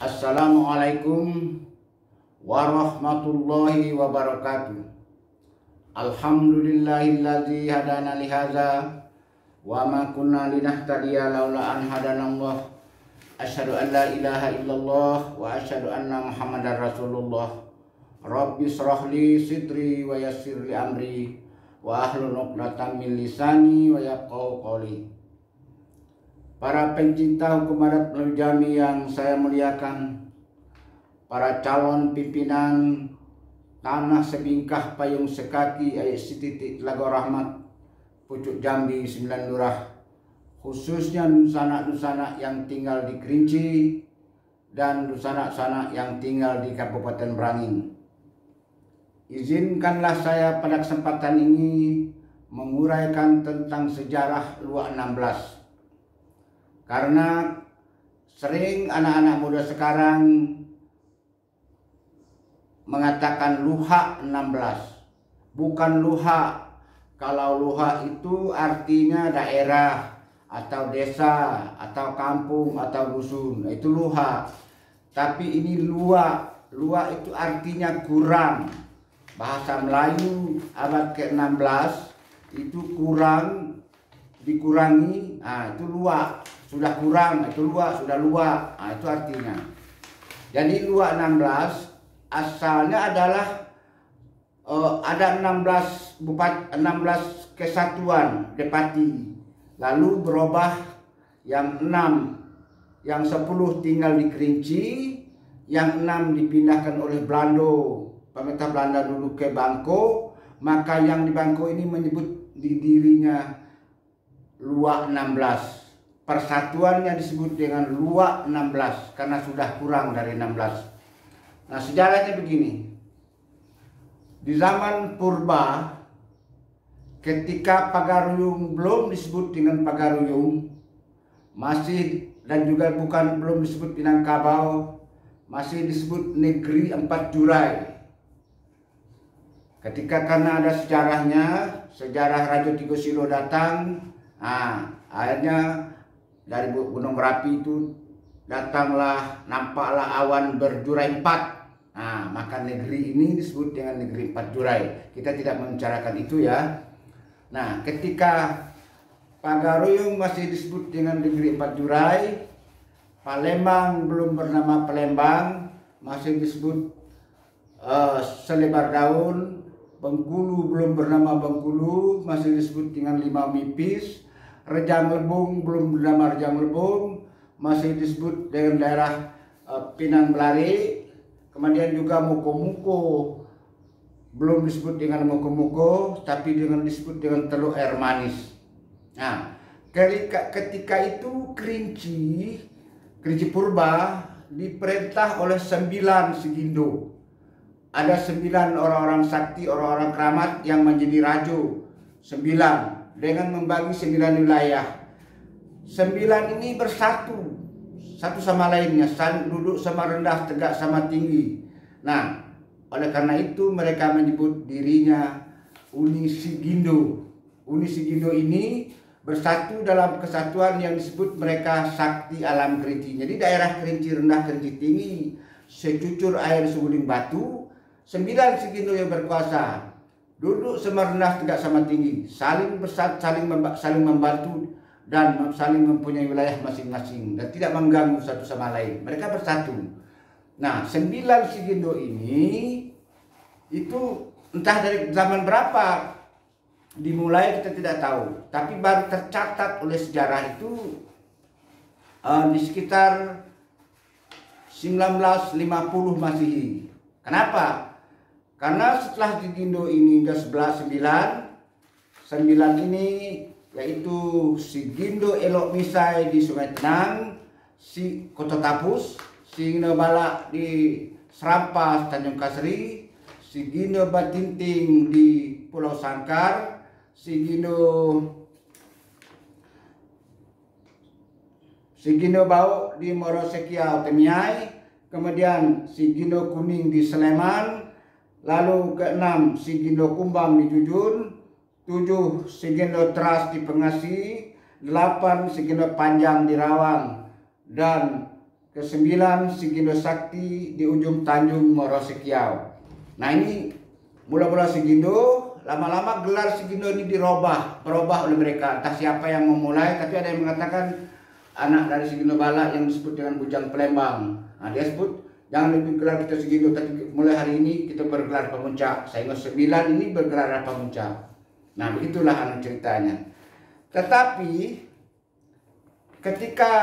Assalamualaikum warahmatullahi wabarakatuh. Alhamdulillahilladzi hadana lihaza wa ma kunna linahtadiya laula an hadanallah. Asyhadu an la ilaha illallah wa asyhadu anna Muhammadar Rasulullah. Rabbi shrah li sidri wa yassir li amri wa ahlul 'uqdatam min lisani wa yafqahu qawli. Para pencinta hukum adat melalui jami yang saya muliakan, para calon pimpinan Tanah Sebingkah Payung Sekaki Ayat Sititik Telaga Rahmat Pucuk Jambi 9 Lurah, khususnya nusanak-nusanak yang tinggal di Kerinci dan nusanak-nusanak yang tinggal di Kabupaten Merangin. Izinkanlah saya pada kesempatan ini menguraikan tentang sejarah Luak 16. Karena sering anak-anak muda sekarang mengatakan Luhak 16, bukan Luhak. Kalau Luhak itu artinya daerah atau desa atau kampung atau dusun, itu Luhak. Tapi ini Luak. Luak itu artinya kurang. Bahasa Melayu abad ke-16 itu kurang, dikurangi, itu Luak. Sudah kurang, itu luak, sudah luak, itu artinya. Jadi luak 16 asalnya adalah ada 16 kesatuan Depati, lalu berubah yang 6, yang 10 tinggal di Kerinci, yang 6 dipindahkan oleh Belanda, pemerintah Belanda dulu ke Bangko, maka yang di Bangko ini menyebut di dirinya Luak 16. Persatuannya disebut dengan Luak 16 karena sudah kurang dari 16. Nah, sejarahnya begini. Di zaman purba, ketika Pagaruyung belum disebut dengan Pagaruyung, masih dan juga belum disebut Minangkabau, masih disebut Negeri Empat Jurai. Ketika karena ada sejarahnya, sejarah Raja Tigo Silo datang, akhirnya dari Gunung Merapi itu datanglah, nampaklah awan berjurai 4. Maka negeri ini disebut dengan Negeri Empat Jurai. Kita tidak membicarakan itu ya. Nah, ketika Pagaruyung masih disebut dengan Negeri Empat Jurai, Palembang belum bernama Palembang, masih disebut Selebar Daun, Bengkulu belum bernama Bengkulu, masih disebut dengan Limau Mipis, Rejang Lebong belum bernama Rejang Lebong, masih disebut dengan daerah Pinang Belari. Kemudian juga Muko-Muko belum disebut dengan Muko-Muko, tapi disebut dengan Teluk Air Manis. Nah, ketika itu Kerinci Purba diperintah oleh 9 Sigindo. Ada 9 orang-orang sakti, orang-orang keramat yang menjadi rajo. 9 dengan membagi 9 wilayah. 9 ini bersatu satu sama lainnya, saling duduk sama rendah, tegak sama tinggi. Nah, oleh karena itu mereka menyebut dirinya Uni Sigindo. Uni Sigindo ini bersatu dalam kesatuan yang disebut mereka Sakti Alam Kerinci. Jadi daerah Kerinci rendah, Kerinci tinggi, secucur air seguling batu, 9 Sigindo yang berkuasa. Duduk sama rendah, tegak sama tinggi, saling bersatu, saling membantu dan saling mempunyai wilayah masing-masing dan tidak mengganggu satu sama lain. Mereka bersatu. Nah, 9 Sigindo ini itu entah dari zaman berapa dimulai kita tidak tahu, tapi baru tercatat oleh sejarah itu di sekitar 1950 Masehi. Kenapa? Karena setelah Sigindo ini hingga 9 ini yaitu Sigindo Elok Misai di Sungai Tenang, si Kota Tapus, Sigindo Balak di Serampas Tanjung Kasri, Sigindo Batinting di Pulau Sangkar, Sigindo Bau di Morosekia Temiai, kemudian Sigindo Kuning di Sleman. Lalu ke-6 Sigindo Kumbang di Jujun, 7 Sigindo Teras di Pengasi, 8 Sigindo Panjang di Rawang, dan ke-9 Sigindo Sakti di ujung Tanjung Morosekiau. Nah ini mula-mula Sigindo, lama-lama gelar Sigindo ini berubah oleh mereka. Entah siapa yang memulai, tapi ada yang mengatakan anak dari Sigindo Balak yang disebut dengan Bujang Pelembang. Nah dia sebut jangan lebih gelar kita Sigindo, tapi mulai hari ini kita bergelar Pemuncak. Sehingga 9 ini bergelar Pemuncak. Nah begitulah ceritanya. Tetapi ketika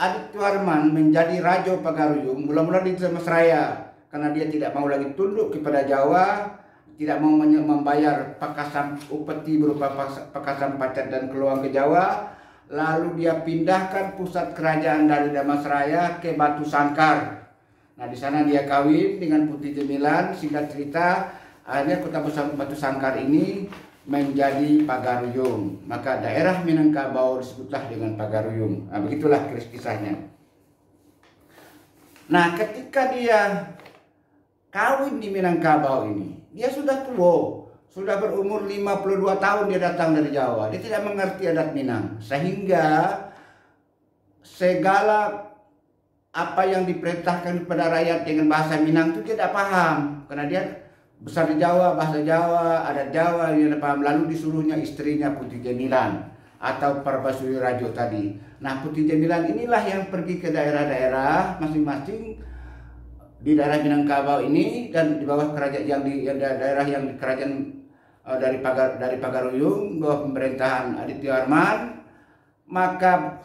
Adik Tuarman menjadi Raja Pagaruyung, mula-mula di Mesraya, karena dia tidak mau lagi tunduk kepada Jawa, tidak mau membayar pakasan upeti berupa pakasan pacet dan keluang ke Jawa, lalu dia pindahkan pusat kerajaan dari Damasraya ke Batu Sangkar. Nah di sana dia kawin dengan Putri Jemilan. Singkat cerita, akhirnya kota Batu Sangkar ini menjadi Pagaruyung. Maka daerah Minangkabau disebutlah dengan Pagaruyung. Nah, begitulah kisahnya. Nah, ketika dia kawin di Minangkabau ini, dia sudah tua, sudah berumur 52 tahun dia datang dari Jawa. Dia tidak mengerti adat Minang, sehingga segala apa yang diperintahkan kepada rakyat dengan bahasa Minang itu dia tidak paham, karena dia besar di Jawa, bahasa Jawa, adat Jawa, dia tidak paham. Lalu disuruhnya istrinya Putri Jemilan atau Parbasuri Rajo tadi. Nah Putri Jemilan inilah yang pergi ke daerah-daerah masing-masing di daerah Minangkabau ini dan di bawah kerajaan yang di daerah yang di kerajaan dari Pagaruyung, bawah pemerintahan Adik Tuarman. Maka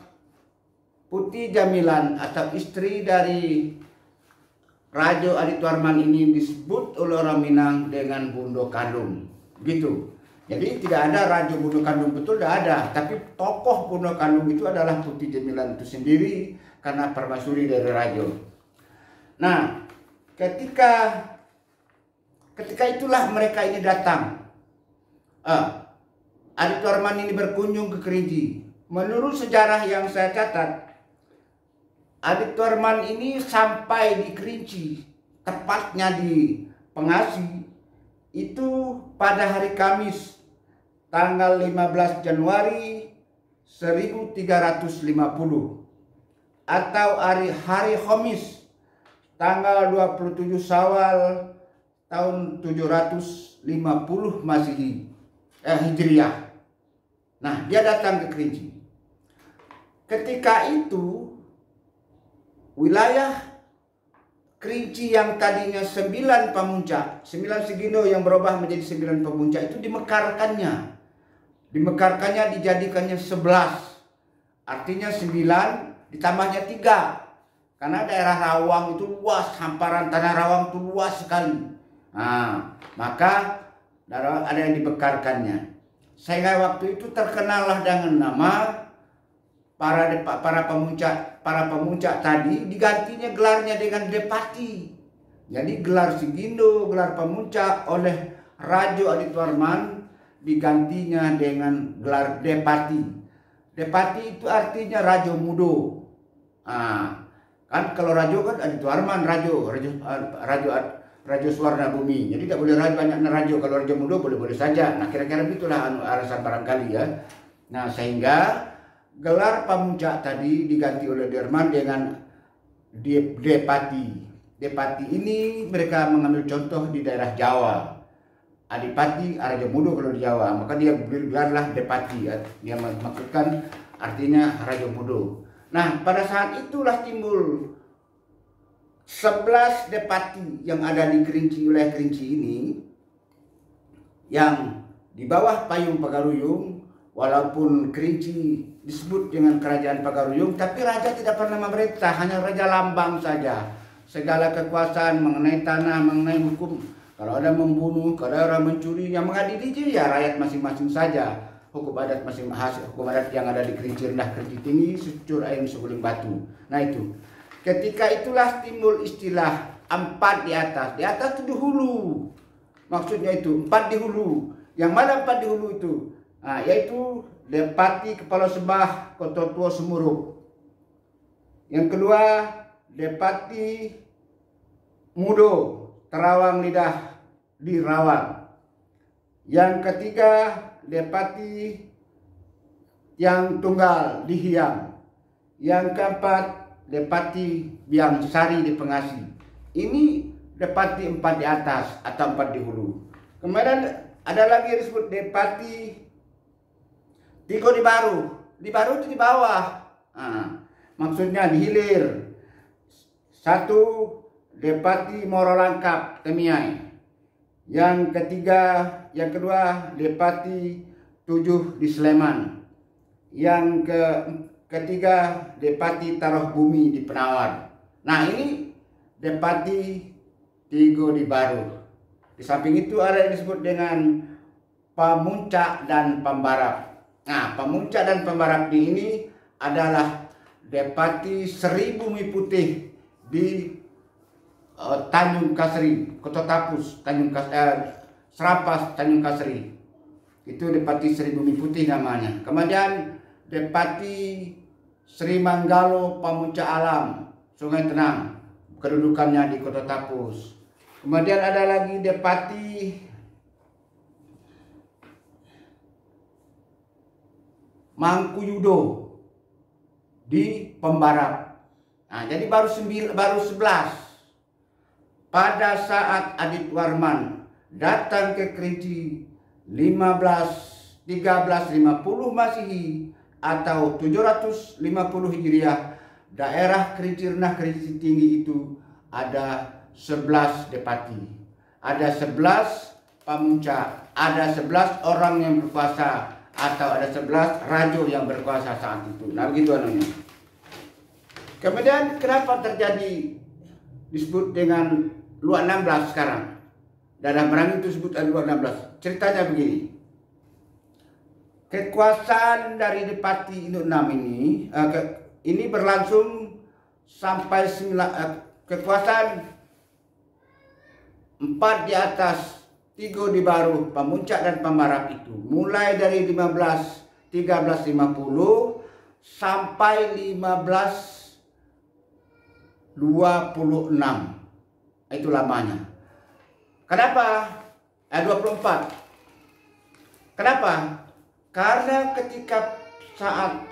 Putri Jemilan atau istri dari Raja Adik Tuarman ini disebut oleh orang Minang dengan Bundo Kandung, gitu. Jadi tidak ada Raja Bundo Kandung, betul tidak ada. Tapi tokoh Bundo Kandung itu adalah Putri Jemilan itu sendiri karena permaisuri dari Raja. Nah, ketika itulah mereka ini datang. Adik Tuarman ini berkunjung ke Kerinci. Menurut sejarah yang saya catat, Adik Tuarman ini sampai di Kerinci, tepatnya di Pengasi, itu pada hari Kamis, tanggal 15 Januari 1350, atau hari Khamis, tanggal 27 Syawal tahun 750 Masehi, Hijriah. Nah, dia datang ke Kerinci. Ketika itu wilayah Kerinci yang tadinya 9 Pemuncak, 9 Sigindo yang berubah menjadi 9 Pemuncak itu dimekarkannya. Dijadikannya 11. Artinya 9 ditambahnya 3. Karena daerah Rawang itu luas, hamparan tanah Rawang itu luas sekali. Nah, maka ada yang dibekarkannya. Sehingga waktu itu terkenallah dengan nama para pemuncak tadi, digantinya gelarnya dengan Depati. Jadi gelar Sigindo, gelar pemuncak oleh Raja Adik Tuarman digantinya dengan gelar Depati. Depati itu artinya Raja Mudo. Kan kalau Raja kan Adik Tuarman Raja Suwarna Bumi. Jadi tidak boleh banyak Raja. Kalau Raja Mudo boleh-boleh saja. Nah kira-kira itulah alasan barangkali ya. Nah sehingga gelar Pemuncak tadi diganti oleh Tuarman dengan Depati. Depati ini mereka mengambil contoh di daerah Jawa. Adipati, Raja Mudo kalau di Jawa. Maka dia bergelarlah Depati. Dia maksudkan artinya Raja Mudo. Nah pada saat itulah timbul 11 Depati yang ada di Kerinci, wilayah Kerinci ini, yang di bawah payung Pagaruyung. Walaupun Kerinci disebut dengan kerajaan Pagaruyung, tapi raja tidak pernah memerintah, hanya raja lambang saja. Segala kekuasaan mengenai tanah, mengenai hukum, kalau ada membunuh, kalau ada orang mencuri, yang mengadili ya rakyat masing-masing saja. Hukum adat hukum adat yang ada di Kerinci rendah, Kerinci tinggi, secur ayam seguling batu. Nah itu. Ketika itulah timbul istilah 4 di atas. Di atas itu di hulu. Maksudnya itu 4 di hulu. Yang mana 4 di hulu itu? Nah, yaitu Depati Kepala Sembah Kota Tua Semuruk. Yang kedua Depati Mudo Terawang Lidah di Rawang. Yang ketiga Depati yang Tunggal di Hiang. Yang keempat Depati Biang Sari di Pengasi. Ini Depati 4 di atas atau 4 di hulu. Kemudian ada lagi yang disebut Depati Tigo di Baru. Di Baru itu di bawah. Maksudnya di hilir. 1 Depati Moro Langkap Temiai. Yang kedua Depati 7 di Sleman. Yang ketiga Depati Taruh Bumi di Penawar. Nah, ini Depati Tigo di Baru. Di samping itu ada yang disebut dengan Pamuncak dan Pembarap. Nah, Pamuncak dan Pembarap ini adalah Depati 1000 Mi Putih di Tanjung Kasri, Kota Tapus, Serapas, Tanjung Kasri. Itu Depati 1000 Mi Putih namanya. Kemudian Depati Sri Manggalo Pamuncak Alam, Sungai Tenang, kedudukannya di Kota Tapus. Kemudian ada lagi Depati Mangkuyudo di Pembarap. Nah, jadi baru 11. Pada saat Adit Warman datang ke Kerinci 1350 Masehi atau 750 Hijriah, daerah Kerinci Renah Kerinci Tinggi itu ada 11 depati, ada 11 pamuncak, ada 11 orang yang berkuasa atau ada 11 rajo yang berkuasa saat itu. Nah, begitu namanya. Kemudian kenapa terjadi disebut dengan Luak 16 sekarang? Dalam Merangi itu disebut Luak 16. Ceritanya begini. Kekuasaan dari Depati Induk 6 ini berlangsung sampai kekuasaan 4 di atas, 3 di Baru, Pamuncak dan Pembarap itu mulai dari 1350 sampai 1526. Itu lamanya. Kenapa? 24. Kenapa? Karena ketika saat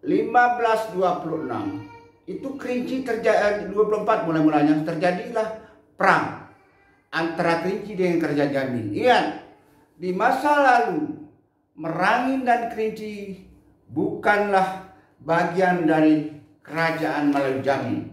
1526 itu Kerinci terjadi 24 mulai-mulanya terjadilah perang antara Kerinci dengan Kerajaan Jambi. Ingat, di masa lalu Merangin dan Kerinci bukanlah bagian dari Kerajaan Melayu Jambi.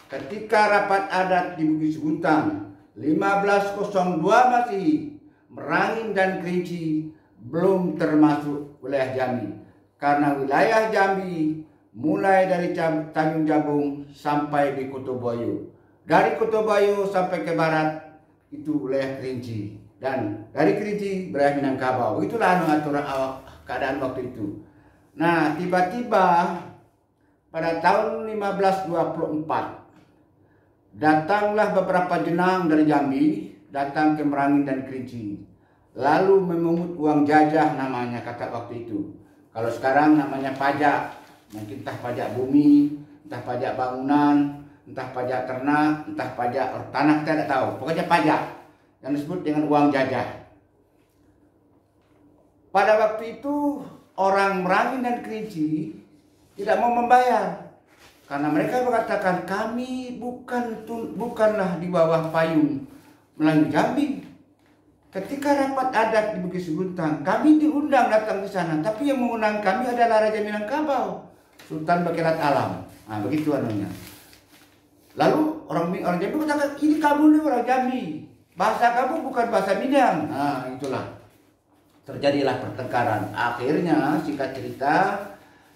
Ketika rapat adat di Bukit Seguntang 1502 Masehi, Merangin dan Kerinci belum termasuk wilayah Jambi. Karena wilayah Jambi mulai dari Tanjung Jabung sampai di Kutoboyo. Dari Kutoboyo sampai ke barat itu wilayah Kerinci, dan dari Kerinci wilayah Minangkabau. Itulah aturan keadaan waktu itu. Nah, tiba-tiba pada tahun 1524 datanglah beberapa jenang dari Jambi datang ke Merangin dan Kerinci, lalu memungut uang jajah, namanya kata waktu itu. Kalau sekarang namanya pajak, mungkin entah pajak bumi, entah pajak bangunan, entah pajak ternak, entah pajak tanah, kita tidak tahu. Pokoknya pajak yang disebut dengan uang jajah. Pada waktu itu orang Merangin dan Kerinci tidak mau membayar karena mereka mengatakan kami bukanlah di bawah payung Melayu Jambi. Ketika rapat adat di Bukit Seguntang, kami diundang datang ke sana, tapi yang mengundang kami adalah Raja Minangkabau, Sultan Bakirat Alam. Nah, begitu anunya. Lalu orang Jambi mengatakan, ini kamu nih orang Jambi, bahasa kamu bukan bahasa Minang. Nah, itulah. Terjadilah pertengkaran. Akhirnya singkat cerita,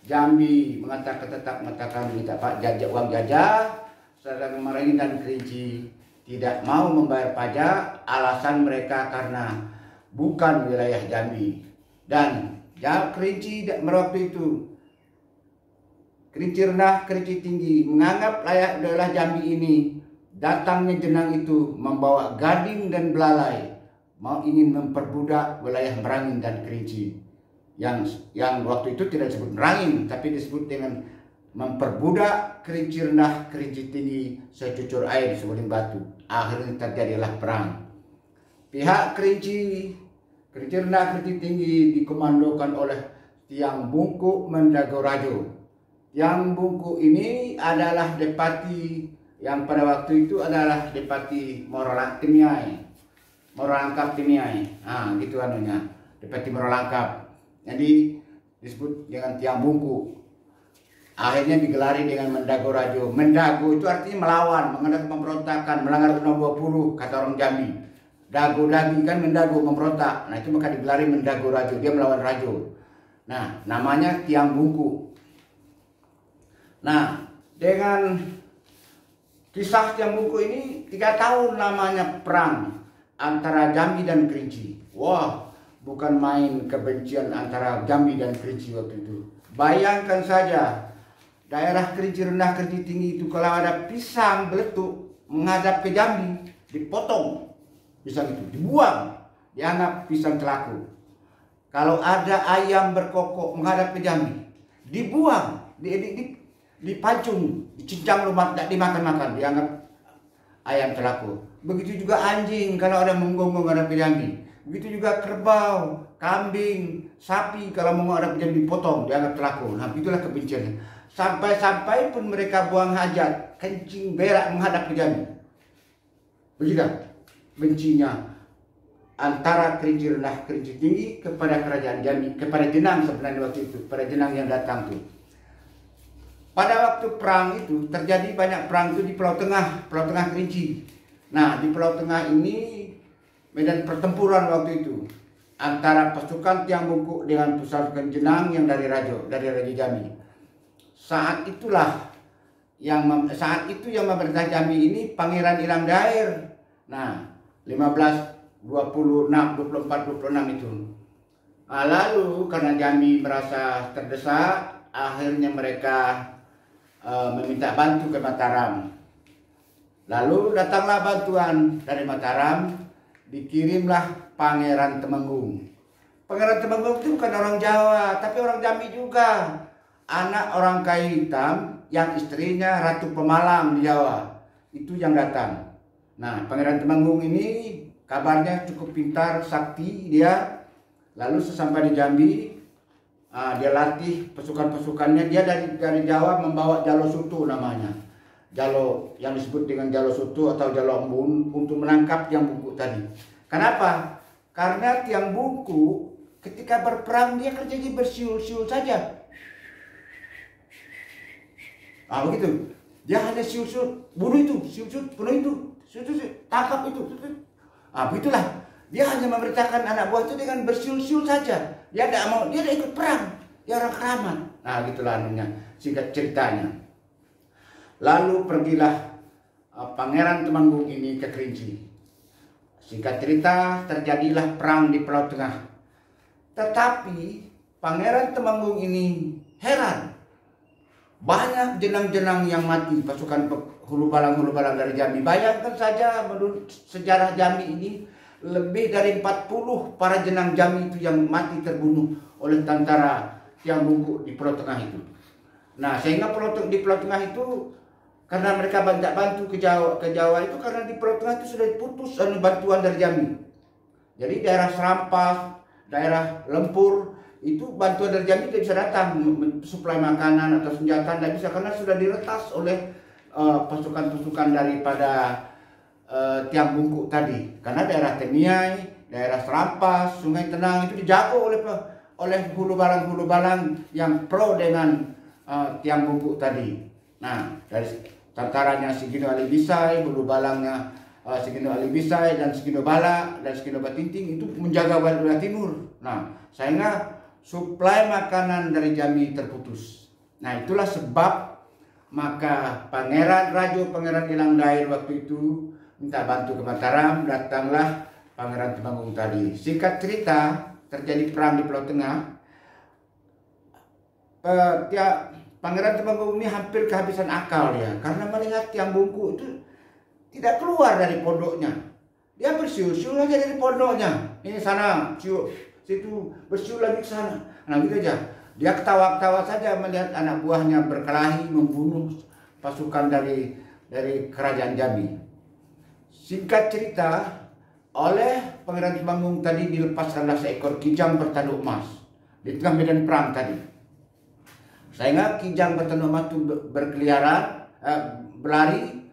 Jambi tetap mengatakan minta uang jajah, sedangkan Merangin dan Kerinci tidak mau membayar pajak. Alasan mereka karena bukan wilayah Jambi. Dan Kerinci waktu itu, Kerinci Renah, Kerinci Tinggi menganggap layak wilayah Jambi ini. Datangnya jenang itu membawa gading dan belalai, mau ingin memperbudak wilayah Merangin dan Kerinci. Yang waktu itu tidak disebut Merangin, tapi disebut dengan memperbudak Kerinci Renah, Kerinci Tinggi secucur air di Suling Batu. Akhirnya terjadilah perang. Pihak Kerinci Renah, Kerinci Tinggi dikomandokan oleh Tiang Bungkuk Mendagorajo. Tiang Bungku ini adalah Depati yang pada waktu itu adalah Depati Morolangkap Timiai. Gitu anunya, Depati Morolangkap. Jadi disebut dengan Tiang Bungku. Akhirnya digelari dengan Mendago Rajo. Mendago itu artinya melawan, mengadakan pemberontakan, melanggar Undang-Undang 20 kata orang Jambi. Dago dagi kan mendago memberontak. Nah itu maka digelari Mendago Rajo. Dia melawan Rajo. Nah namanya Tiang Bungku. Nah, dengan kisah Tiang Bungku ini 3 tahun lamanya perang antara Jambi dan Kerinci. Wah, bukan main kebencian antara Jambi dan Kerinci waktu itu. Bayangkan saja, daerah Kerinci rendah, Kerinci tinggi itu kalau ada pisang beletuk menghadap ke Jambi, dipotong pisang itu, dibuang, dianggap pisang telaku. Kalau ada ayam berkokok menghadap ke Jambi, dibuang, dipancung, dicincang lumat, tidak dimakan-makan, dianggap ayam telaku. Begitu juga anjing kalau ada menggonggong ada Jambi. Begitu juga kerbau, kambing, sapi kalau mau ada Jambi dipotong, dianggap telaku. Nah, itulah kebenciannya. Sampai-sampai pun mereka buang hajat, kencing berak menghadap Jambi. Begitu bencinya antara Kerinci rendah, Kerinci tinggi kepada kerajaan Jambi, kepada Jenang sebenarnya waktu itu, pada Jenang yang datang tuh. Pada waktu perang itu terjadi banyak perang itu di Pulau Tengah Kerinci. Nah di Pulau Tengah ini medan pertempuran waktu itu antara pasukan Tiang Bungku dengan pasukan Jenang yang dari Rajo Jambi. Saat itu yang memerintah Jambi ini Pangeran Ilang Daer. Nah 15, 26, 24, 26 itu. Lalu karena Jambi merasa terdesak, akhirnya mereka meminta bantu ke Mataram. Lalu datanglah bantuan dari Mataram, dikirimlah Pangeran Temenggung. Pangeran Temenggung itu bukan orang Jawa, tapi orang Jambi juga. Anak orang kayu hitam yang istrinya Ratu Pemalang di Jawa. Itu yang datang. Nah, Pangeran Temenggung ini kabarnya cukup pintar, sakti dia. Lalu sesampai di Jambi, dia latih pasukan-pasukannya. Dia dari Jawa membawa Jalo Sutu namanya. Jalo yang disebut dengan Jalo Sutu atau Jalo Embun untuk menangkap Tiang Bungku tadi. Kenapa? Karena Tiang Bungku ketika berperang dia kerjanya bersiul-siul saja. Begitu. Dia hanya siul-siul, bunuh itu, siul-siul, bunuh itu, siul-siul, tangkap itu. Begitulah. Dia hanya memerintahkan anak buah itu dengan bersiul-siul saja. Dia tidak mau, dia tidak ikut perang. Dia orang keramat. Nah, gitulah anunya, singkat ceritanya. Lalu pergilah Pangeran Temenggung ini ke Kerinci. Singkat cerita, terjadilah perang di Pulau Tengah. Tetapi Pangeran Temenggung ini heran. Banyak jenang-jenang yang mati, pasukan hulu balang dari Jambi. Bayangkan saja menurut sejarah Jambi ini, lebih dari 40 para jenang Jambi itu yang mati terbunuh oleh tentara Tiang Bungku di Pulau Tengah itu. Nah, sehingga di Pulau Tengah itu karena mereka bantu ke Jawa itu karena di Pulau Tengah itu sudah diputus bantuan dari Jambi. Jadi daerah Serampas, daerah Lempur itu bantuan dari Jambi tidak bisa datang, suplai makanan atau senjata tidak bisa karena sudah diretas oleh pasukan-pasukan daripada Tiang Bungku tadi. Karena daerah Temiai, daerah Serampas, Sungai Tenang itu dijago oleh hulu balang yang pro dengan Tiang Bungku tadi. Nah, dari tentaranya Sigino Alibisai, hulu balangnya Sigino Alibisai dan Sigino Bala dan Sigino Batinting itu menjaga wilayah timur. Nah, sehingga suplai makanan dari Jambi terputus. Nah, itulah sebab maka Pangeran Ilang Daer waktu itu minta bantu ke Mataram, datanglah Pangeran Temenggung tadi. Singkat cerita, terjadi perang di Pulau Tengah. Pangeran Temenggung ini hampir kehabisan akal ya, karena melihat Tiang Bungku itu tidak keluar dari pondoknya. Dia bersiul-siul aja dari pondoknya. Ini sana, situ bersiul lagi ke sana. Nah gitu aja. Dia ketawa-ketawa saja melihat anak buahnya berkelahi membunuh pasukan dari kerajaan Jambi. Singkat cerita, oleh Pangeran Temenggung tadi dilepaskanlah seekor kijang bertanduk emas di tengah medan perang tadi. Sehingga kijang bertanduk emas itu berkeliaran, berlari.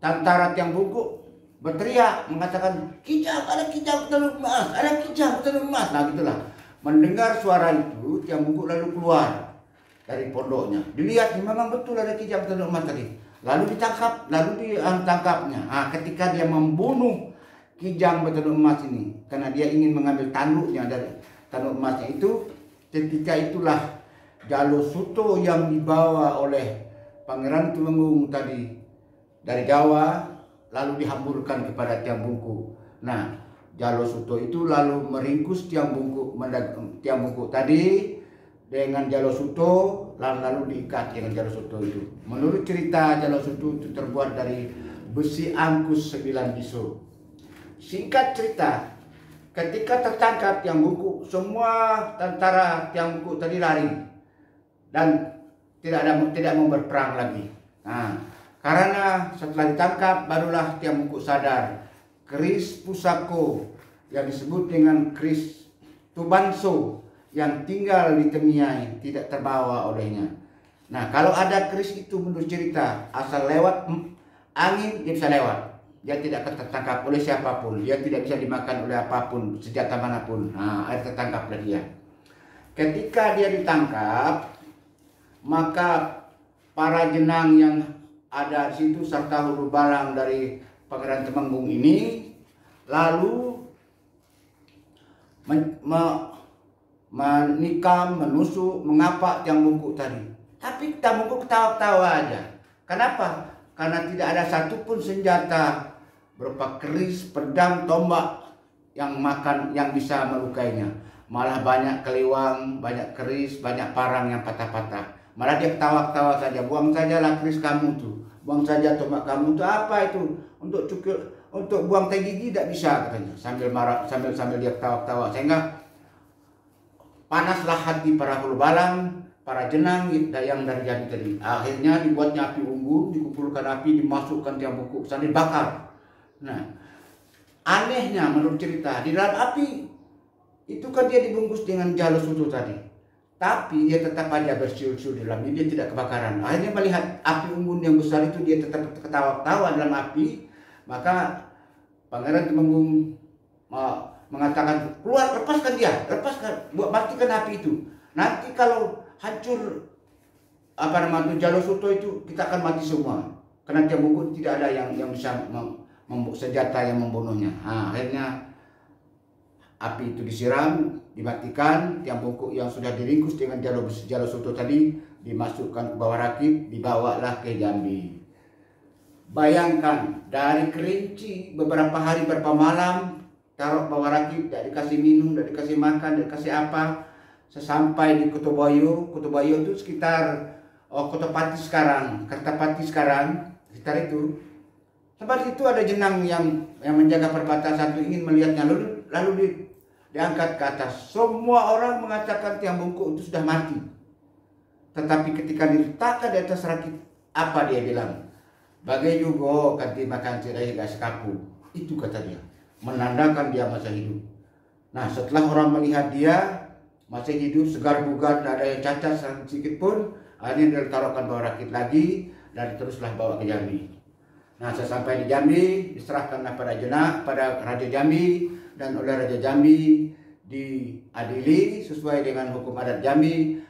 Tentara tiang bungkuk berteriak mengatakan, kijang, ada kijang bertanduk emas, ada kijang bertanduk emas. Nah gitulah. Mendengar suara itu, tiang bungkuk lalu keluar dari pondoknya. Dilihat memang betul ada kijang bertanduk emas tadi. Lalu ditangkap, lalu ditangkapnya. Nah, ketika dia membunuh kijang bertanduk emas ini, karena dia ingin mengambil tanduknya dari tanduk emasnya itu, ketika itulah Jalosuto yang dibawa oleh Pangeran Tumenggung tadi dari Jawa lalu dihamburkan kepada tiang bungkuk. Nah, Jalosuto itu lalu meringkus tiang bungkuk tadi dengan Jalosuto, lalu diikat dengan Jalosuto itu. Menurut cerita, Jalosuto itu terbuat dari besi angkus 9 bisu. Singkat cerita, ketika tertangkap tiang bungkuk, semua tentara tiang bungkuk tadi lari dan tidak mau berperang lagi. Nah, karena setelah ditangkap barulah tiang bungkuk sadar keris pusako yang disebut dengan keris Tubanso yang tinggal di Temiai tidak terbawa olehnya. Nah, kalau ada keris itu menurut cerita, asal lewat angin dia bisa lewat. Dia tidak akan tertangkap oleh siapapun. Dia tidak bisa dimakan oleh apapun, senjata manapun. Nah, akhirnya tertangkaplah dia. Ketika dia ditangkap, maka para jenang yang ada di situ serta hulu balang dari Pangeran Temenggung ini lalu menikam, menusuk, mengapak tiang bungkuk tadi. Tapi tiang bungkuk ketawa-ketawa aja. Kenapa? Karena tidak ada satupun senjata berupa keris, pedang, tombak yang bisa melukainya. Malah banyak keliwang, banyak keris, banyak parang yang patah-patah. Malah dia ketawa-ketawa saja, buang sajalah keris kamu tuh, buang saja tombak kamu tuh, apa itu? Untuk buang teh gigi tidak bisa katanya. Sambil marah, sambil dia ketawa-ketawa, sehingga panaslah hati para hulu balang, para jenang yang dari jadi tadi. Akhirnya dibuatnya api unggun, dikumpulkan api, dimasukkan tiang bungkuk, sambil dibakar. Nah, anehnya menurut cerita, di dalam api itu kan dia dibungkus dengan Jalosuto tadi. Tapi dia tetap aja bersiul-siul di dalamnya, dia tidak kebakaran. Akhirnya melihat api unggun yang besar itu, dia tetap ketawa-tawa dalam api. Maka Pangeran Temenggung mengatakan, keluar, lepaskan dia, lepaskan, matikan api itu. Nanti kalau hancur Jalosuto itu, kita akan mati semua. Karena tiang bungkuk tidak ada yang bisa senjata yang membunuhnya. Nah, akhirnya api itu disiram, dimatikan, tiang bungkuk yang sudah diringkus dengan Jalosuto tadi dimasukkan ke bawah rakit, dibawalah ke Jambi. Bayangkan, dari Kerinci beberapa hari beberapa malam taruh bawah rakit, tidak dikasih minum, tidak dikasih makan, tidak dikasih apa. Sesampai di Kutobayo itu sekitar Kotopati sekarang, Kertapati sekarang, sekitar itu. Tempat itu ada jenang yang menjaga perbatasan itu ingin melihatnya, lalu diangkat ke atas. Semua orang mengatakan tiang bungkuk itu sudah mati. Tetapi ketika diletakkan di atas rakit, apa dia bilang? Bagai juga kanti makan cerai gas kapu. Itu kata dia, menandakan dia masih hidup. Nah, setelah orang melihat dia masih hidup, segar bugar, tidak ada yang cacat sedikit pun, akhirnya ditaruhkan bawah rakit lagi dan teruslah bawa ke Jambi. Nah, sesampai di Jambi, diserahkanlah pada Raja Jambi, dan oleh Raja Jambi diadili sesuai dengan hukum adat Jambi,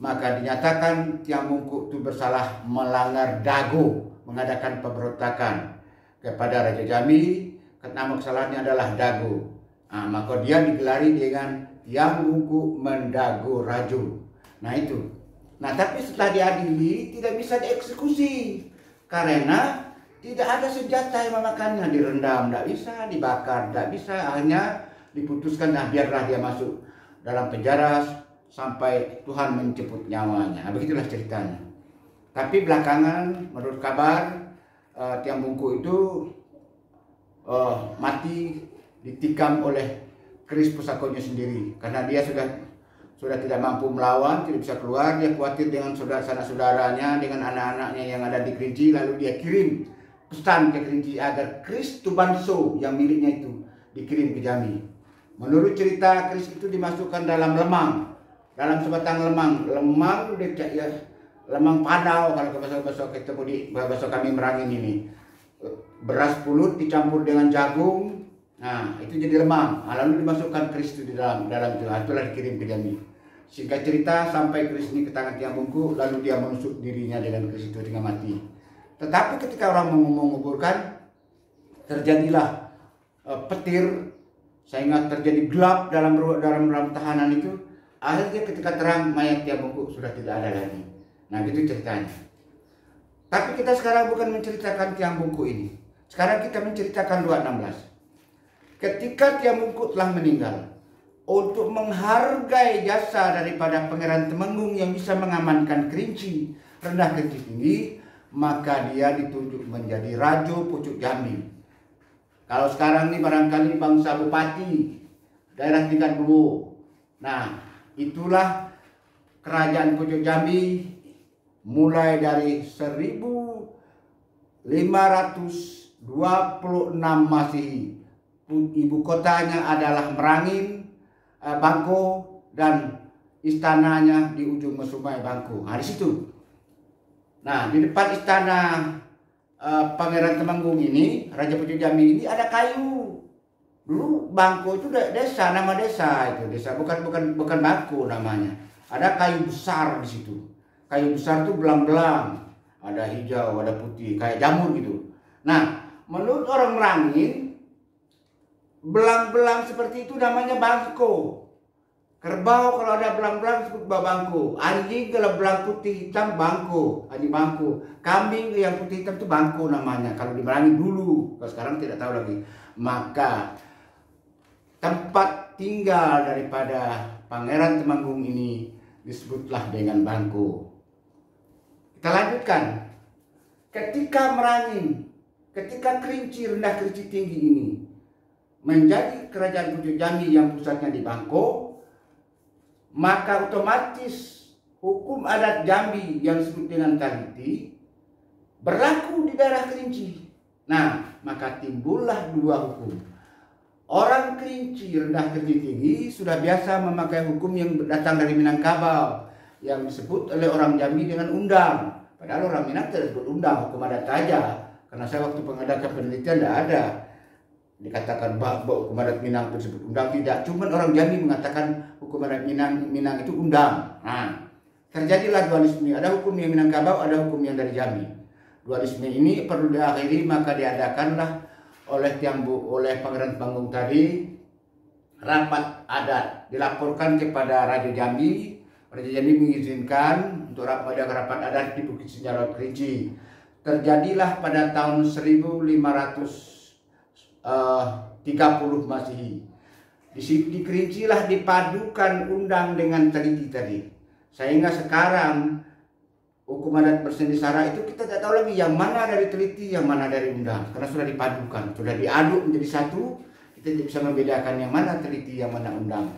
maka dinyatakan tiang bungkuk itu bersalah melanggar dago, mengadakan pemberontakan kepada Raja Jambi. Nama kesalahannya adalah dago. Nah, maka dia digelari dengan tiang bungkuk mendago rajo. Nah itu. Nah, tapi setelah diadili tidak bisa dieksekusi karena tidak ada senjata yang memakannya. Direndam tidak bisa, dibakar tidak bisa. Akhirnya diputuskan, nah biarlah dia masuk dalam penjara sampai Tuhan menjemput nyawanya. Nah, begitulah ceritanya. Tapi belakangan menurut kabar tiang bungkuk itu mati ditikam oleh keris pusakonya sendiri, karena dia sudah tidak mampu melawan, tidak bisa keluar. Dia khawatir dengan saudara-saudaranya, dengan anak-anaknya yang ada di Kerinci, lalu dia kirim pesan ke Kerinci agar keris Tubanso yang miliknya itu dikirim ke Jambi. Menurut cerita, keris itu dimasukkan dalam lemang dalam sebatang lemang. Lemang ya, lemang padau kalau bahasa ketemu di bahasa kami Merangin ini. Beras pulut dicampur dengan jagung. Nah, itu jadi lemang. Nah, lalu dimasukkan keris itu di dalam itu. Itulah dikirim ke Jambi. Singkat cerita, sampai keris ini ke tangan Tiang Bungku, lalu dia menusuk dirinya dengan keris itu hingga mati. Tetapi ketika orang menguburkan, terjadilah petir, sehingga terjadi gelap dalam tahanan itu. Akhirnya ketika terang, mayat Tiang Bungku sudah tidak ada lagi. Nah, gitu ceritanya. Tapi kita sekarang bukan menceritakan Tiang Bungku ini. Sekarang kita menceritakan 216. Ketika Tiang Bungku telah meninggal, untuk menghargai jasa daripada Pangeran Temenggung yang bisa mengamankan Kerinci, rendah Kerinci tinggi, maka dia ditunjuk menjadi Rajo Pucuk Jambi. Kalau sekarang ini barangkali bangsa bupati daerah tingkat 2. Nah, itulah kerajaan Pucuk Jambi mulai dari 1526 Masehi. Ibu kotanya adalah Merangin, Bangko, dan istananya di ujung Mesumai Bangko. Nah, di situ. Nah, di depan istana Pangeran Temenggung ini, Raja Pucuk Jambi ini ada kayu. Dulu Bangko itu desa, nama desa itu, desa bukan Bangko namanya. Ada kayu besar di situ. Kayu besar itu belang-belang, ada hijau, ada putih, kayak jamur gitu. Nah, menurut orang Merangin, belang-belang seperti itu namanya bangko. Kerbau kalau ada belang-belang disebut bangko. Anjing kalau belang putih hitam bangko, anjing bangko. Kambing yang putih hitam itu bangko namanya. Kalau di Merangin dulu, kalau sekarang tidak tahu lagi. Maka tempat tinggal daripada Pangeran Temenggung ini disebutlah dengan bangko. Kita lanjutkan. Ketika Merangin, ketika Kerinci rendah Kerinci tinggi ini menjadi kerajaan Pucuk Jambi yang pusatnya di Bangko, maka otomatis hukum adat Jambi yang disebut dengan Taliti berlaku di daerah Kerinci. Nah, maka timbullah dua hukum. Orang Kerinci rendah Kerinci tinggi sudah biasa memakai hukum yang datang dari Minangkabau yang disebut oleh orang Jambi dengan undang. Padahal orang Minang tidak disebut undang, hukum adat saja. Karena saya waktu mengadakan penelitian tidak ada dikatakan bahwa hukum adat Minang tersebut undang, tidak. Cuman orang Jambi mengatakan hukum adat Minang itu undang. Nah, terjadilah dualisme. Ada hukum yang Minangkabau, ada hukum yang dari Jambi. Dualisme ini perlu diakhiri, maka diadakanlah oleh Pangeran Temenggung tadi rapat adat. Dilaporkan kepada Raja Jambi. Raja Jambi mengizinkan untuk rapat adat di Bukit Senjarot Kerinci. Terjadilah pada tahun 1530 Masehi. Di Kerinci lah dipadukan undang dengan teliti tadi. Sehingga sekarang hukum adat bersendisara itu kita tidak tahu lagi yang mana dari teliti, yang mana dari undang. Karena sudah dipadukan, sudah diaduk menjadi satu. Kita tidak bisa membedakan yang mana teliti, yang mana undang.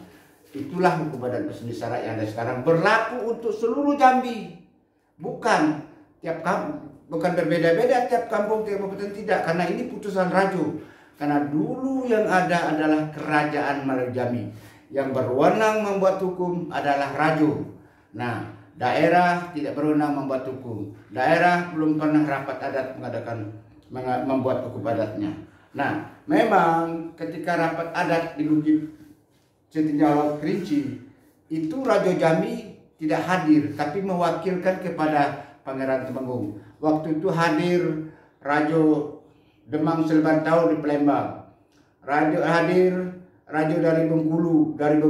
Itulah hukum adat bersendisara yang ada sekarang, berlaku untuk seluruh Jambi. Bukan tiap kampung, bukan berbeda-beda tiap kampung, tiap kabupaten, tidak. Karena ini putusan Rajo. Karena dulu yang ada adalah Kerajaan Melayu Jambi. Yang berwenang membuat hukum adalah Rajo. Nah, daerah tidak berwenang membuat hukum. Daerah belum pernah rapat adat membuat hukum adatnya. Nah, memang ketika rapat adat di Bukit Senjarot Kerinci, itu Raja Jambi tidak hadir, tapi mewakilkan kepada Pangeran Temenggung. Waktu itu hadir Raja Demang Selbantau di Palembang. Hadir Raja dari Bengkulu, dari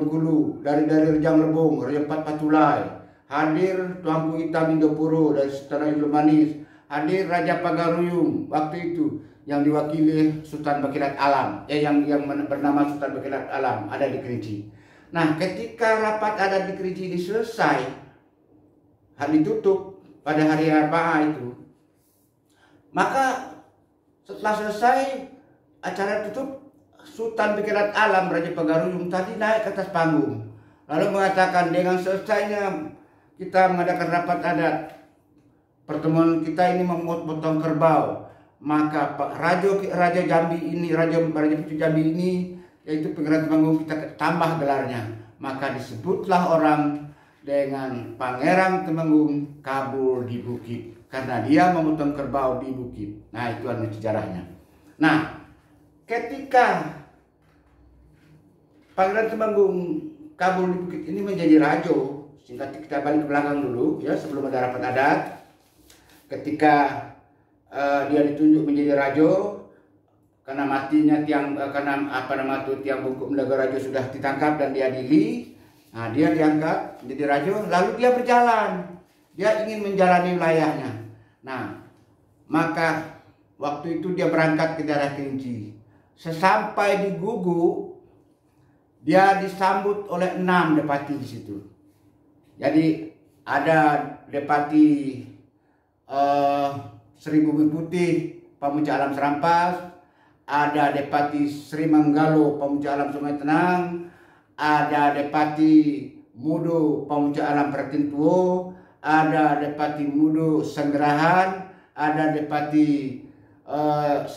Rejang Lebong, Raja Empat Patulai. Hadir Tuanku Hitam Indopuro dari Sultan Ilu Manis. Hadir Raja Pagaruyung waktu itu yang diwakili Sultan Bakilat Alam, yang bernama Sultan Bakilat Alam, ada di Kerinci. Nah, ketika rapat adat di Kerinci ini selesai, ditutup pada hari Arba'ah itu, maka setelah selesai acara tutup, Sultan Bakilat Alam Raja Pagaruyung tadi naik ke atas panggung, lalu mengatakan dengan selesainya kita mengadakan rapat adat, pertemuan kita ini memotong kerbau, maka Raja Jambi ini, Raja Pucuk Jambi ini, yaitu Pangeran Temenggung, kita tambah gelarnya. Maka disebutlah orang dengan Pangeran Temenggung kabur di bukit karena dia memotong kerbau di bukit. Nah, itu anu sejarahnya. Nah, ketika Pangeran Temenggung kabur di bukit ini menjadi rajo, singkat kita balik ke belakang dulu ya, sebelum ada rapat adat. Ketika dia ditunjuk menjadi rajo karena matinya tiang tiang bungkuk mendaga rajo sudah ditangkap dan diadili. Nah, dia diangkat menjadi raja, lalu dia berjalan. Dia ingin menjalani wilayahnya. Nah, maka waktu itu dia berangkat ke daerah Kerinci. Sesampai di Gugu, dia disambut oleh 6 depati di situ. Jadi ada depati Sri Bumi Putih, Pemuja Alam Serampas, ada depati Sri Manggalo, Pemuja Alam Sungai Tenang, ada Depati Mudo Pemuja Alam Pertintuo, ada Depati Mudo Senggerahan, ada Depati 9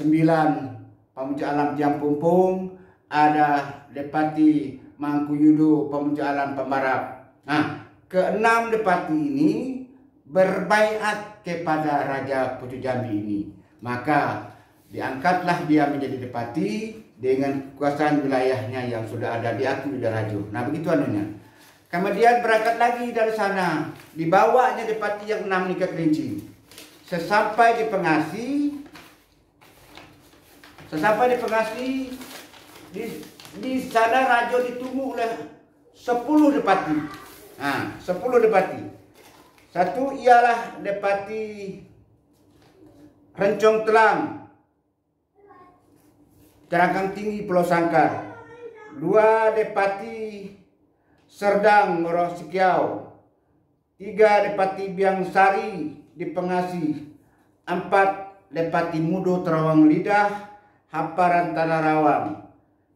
Pemuja Alam Jampumpung, ada Depati Mangkuyudo Pemuja Alam Pembarap. Nah, ke-6 depati ini berbaiat kepada Raja Pucuk Jambi ini. Maka diangkatlah dia menjadi depati dengan kekuasaan wilayahnya yang sudah ada diakui oleh raja. Nah, begitu anunya. Kemudian berangkat lagi dari sana, dibawanya depati yang 6 ke Kerinci. Sesampai di Pengasi, di sana raja ditunggu oleh 10 depati. Nah, 10 depati. Satu ialah Depati Rencong Telang, Terangkang Tinggi Pulau Sangkar. 2 Depati Serdang Moroh Sikiau. 3 Depati Biang Sari di Pengasi. 4 Depati Mudo Terawang Lidah, Hamparan Tanah Rawang.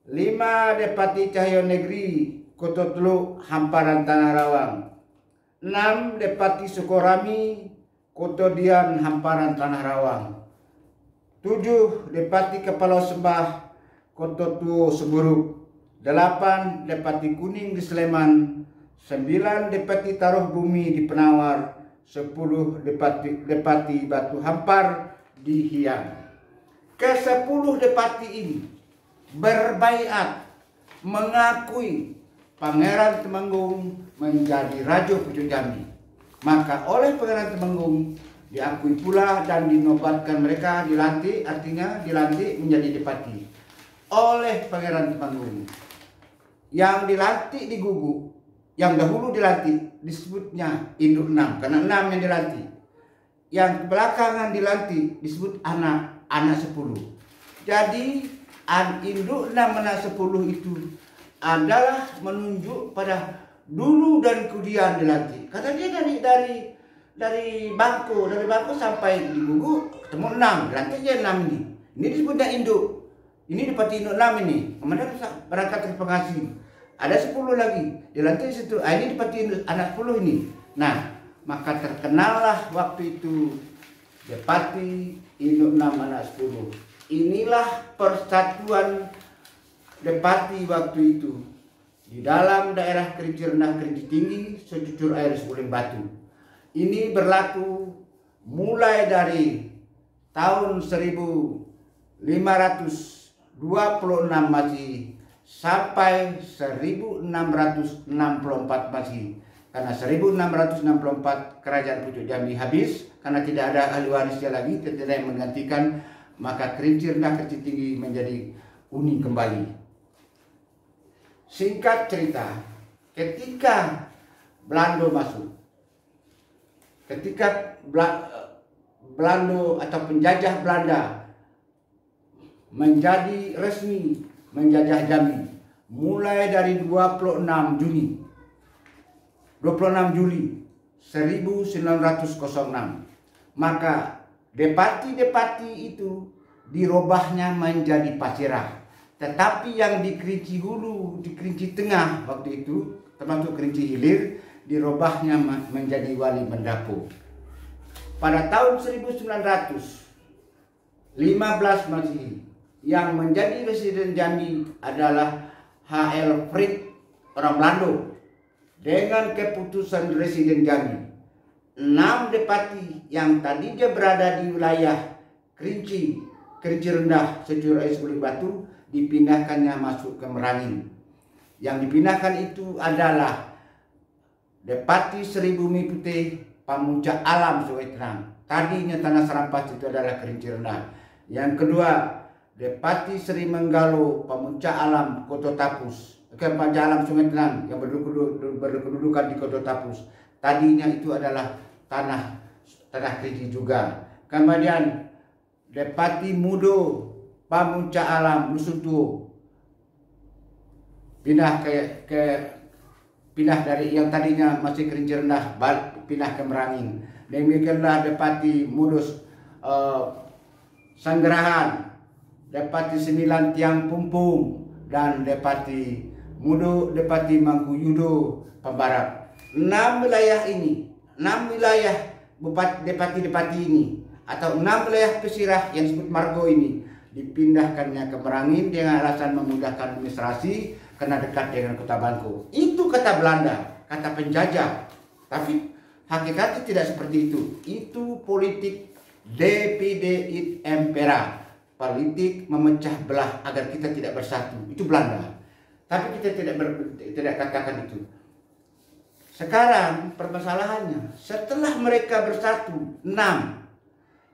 5 Depati Cahyo Negeri, Koto Teluk, Hamparan Tanah Rawang. 6 Depati Sukorami, Koto Dian, Hamparan Tanah Rawang. 7 Depati Kepala Sembah, Koto Tuo Seburuk. 8 Depati Kuning di Sleman. 9 Depati Taruh Bumi di Penawar. 10 Depati Batu Hampar di Hiang. Ke-10 Depati ini berbaiat mengakui Pangeran Temenggung menjadi Raja Pucuk Jambi. Maka oleh Pangeran Temenggung diakui pula dan dinobatkan mereka, dilantik, artinya dilantik menjadi depati oleh Pangeran Temenggung. Yang dilantik di Gugu, yang dahulu dilantik disebutnya induk 6 karena 6 yang dilantik. Yang belakangan dilantik disebut anak 10. Jadi induk 6 anak 10 itu adalah menunjuk pada dulu dan kemudian dilantik. Kata dia dari bangku sampai di Gugu ketemu 6, dilantiknya 6 ini. Ini disebutnya induk. Ini depati induk 6 ini. Kemudian berangkat ke Pengasi. Ada 10 lagi dilantik situ. Ini depati induk anak 10 ini. Nah, maka terkenallah waktu itu depati induk 6 anak 10. Inilah persatuan depati waktu itu di dalam daerah Kerinci Rendah, Kerinci Tinggi, secucur air Suling Batu. Ini berlaku mulai dari tahun 1526 Masehi sampai 1664 Masehi. Karena 1664 Kerajaan Pucuk Jambi habis karena tidak ada ahli warisnya lagi, tidak ada yang menggantikan, maka Kerinci Rendah, Kerinci Tinggi menjadi uni kembali. Singkat cerita, ketika Belanda masuk, ketika Belanda atau penjajah Belanda menjadi resmi menjajah Jambi mulai dari 26 Juli 1906, maka depati-depati itu dirubahnya menjadi pasirah. Tetapi yang di Kerinci Hulu, di Kerinci Tengah waktu itu, termasuk Kerinci Hilir, dirubahnya menjadi wali mendapu. Pada tahun 1915 Masehi, yang menjadi residen Jambi adalah H.L. Fried, orang Belanda. dengan keputusan Residen Jambi, 6 Depati yang tadinya berada di wilayah Kerinci Rendah Secur Es Kulit Batu dipindahkannya masuk ke Merangin. Yang dipindahkan itu adalah Depati Seri Bumi Putih Pamuncak Alam Sungai Tenang. Tadinya tanah serampas itu adalah Kerinci Rendah. Yang kedua, Depati Seri Menggalo Pamuncak Alam Koto Tapus. Pamuncak Alam Sungai Tenang yang berkedudukan di Koto Tapus. Tadinya itu adalah tanah Kerinci juga. Kemudian Depati Mudo Pamuncak Alam Lusutu pindah pindah dari yang tadinya masih Kerinci Rendah, pindah ke Merangin. Demikianlah Depati Mudus Sanggerahan, Depati 9 Tiang Pumpung, dan Depati Mudo, Depati Mangkuyudo Pembarat. 6 wilayah ini, 6 wilayah Depati-Depati ini, atau 6 wilayah pesirah yang disebut Margo ini dipindahkannya ke Merangin dengan alasan memudahkan administrasi karena dekat dengan Kota Bangko. Itu kata Belanda, kata penjajah. Tapi hakikatnya tidak seperti itu. Itu politik divide et impera, politik memecah belah agar kita tidak bersatu. Itu Belanda. Tapi kita tidak katakan itu. Sekarang permasalahannya, setelah mereka bersatu 6,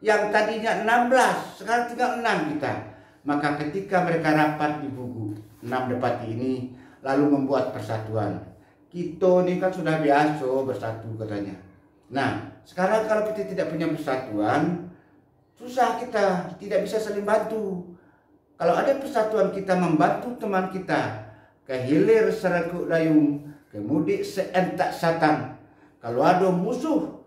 yang tadinya 16, sekarang tinggal 6 kita. Maka ketika mereka rapat di Bugu, 6 Depati ini lalu membuat persatuan. Kita ini kan sudah biasa bersatu katanya. Nah, sekarang kalau kita tidak punya persatuan, susah, kita tidak bisa saling bantu. Kalau ada persatuan, kita membantu teman kita, kehilir serekuk dayung, kemudik seentak satang. Kalau ada musuh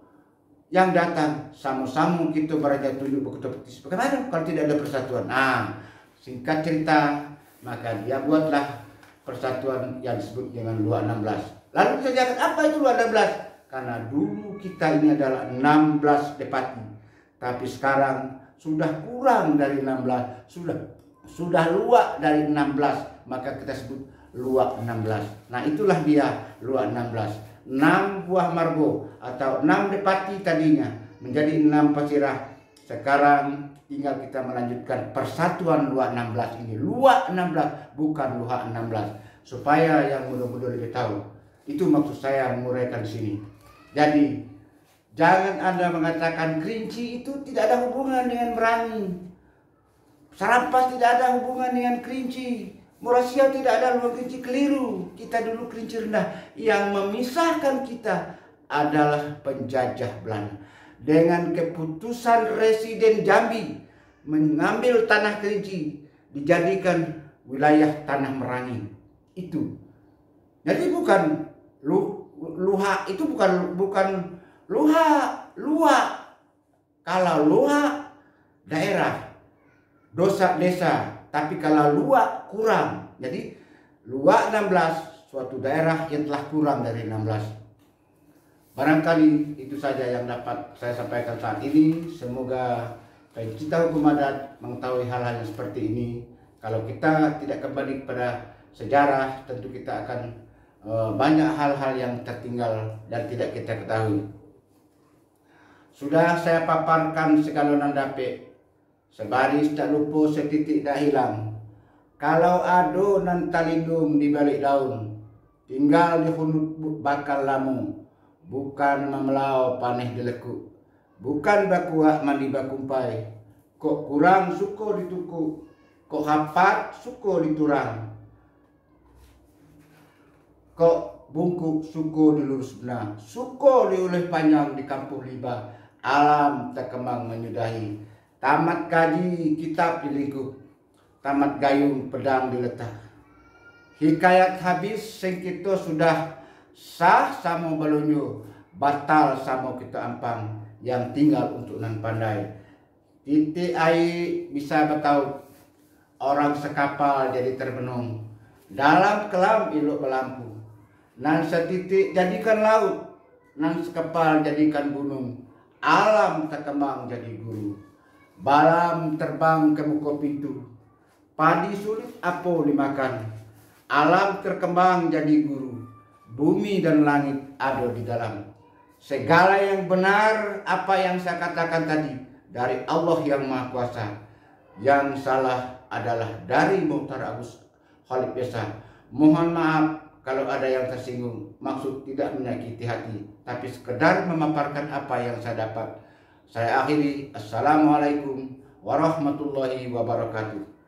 yang datang, sama-sama kita beraja tunjuk berketuk-ketuk. Bagaimana kalau tidak ada persatuan? Nah, singkat cerita, maka dia buatlah persatuan yang disebut dengan Luak 16. Lalu kita lihat apa itu Luak 16? Karena dulu kita ini adalah 16 Depati, tapi sekarang sudah kurang dari 16, sudah luak dari 16, maka kita sebut Luak 16. Nah, itulah dia Luak 16. 6 buah margo atau 6 Depati tadinya menjadi 6 pesirah. Sekarang tinggal kita melanjutkan persatuan Luak 16 ini. Luak 16 bukan Luak 16. Supaya yang muda-muda lebih tahu. Itu maksud saya menguraikan di sini. Jadi, jangan Anda mengatakan Kerinci itu tidak ada hubungan dengan Merangin. Serampas tidak ada hubungan dengan Kerinci. Murasiau tidak ada hubungan Kerinci. Keliru. Kita dulu Kerinci Rendah. Yang memisahkan kita adalah penjajah Belanda. Dengan keputusan Residen Jambi mengambil tanah Kerinci dijadikan wilayah tanah Merangin. Itu. Jadi bukan luha, itu bukan luak. Kalau luak daerah, dosa desa, tapi kalau luak kurang. Jadi Luak 16 suatu daerah yang telah kurang dari 16. Barangkali itu saja yang dapat saya sampaikan saat ini. Semoga pencinta hukum adat mengetahui hal-hal yang seperti ini. Kalau kita tidak kembali kepada sejarah, tentu kita akan banyak hal-hal yang tertinggal dan tidak kita ketahui. Sudah saya paparkan segalonan dapet, sebaris tak lupa setitik tak hilang. Kalau ado nan talindung di balik daun, tinggal di hunut bakal lamu, bukan memelau paneh dilekuk, bukan bakuak mandi bakumpai, kok kurang suko ditukuk, kok hapat suko diturang, kok bungkuk suko dilurus benar, suko diulih panjang di kampung liba, alam terkembang menyudahi, tamat kaji kitab dilingkup, tamat gayung pedang diletak, hikayat habis sing kita sudah sah samo balunyo, batal samo kita ampang, yang tinggal untuk nan pandai. Titik air bisa bertaut, orang sekapal jadi terbenung, dalam kelam iluk berlampu. Nan setitik jadikan laut, nan sekepal jadikan gunung, alam terkembang jadi guru. Balam terbang ke muka pintu, padi sulit apa dimakan, alam terkembang jadi guru. bumi dan langit ada di dalam. Segala yang benar apa yang saya katakan tadi dari Allah yang Maha Kuasa. Yang salah adalah dari Muhtar Agus Khalid Besa. Mohon maaf kalau ada yang tersinggung. Maksud tidak menyakiti hati, tapi sekedar memaparkan apa yang saya dapat. Saya akhiri. Assalamualaikum warahmatullahi wabarakatuh.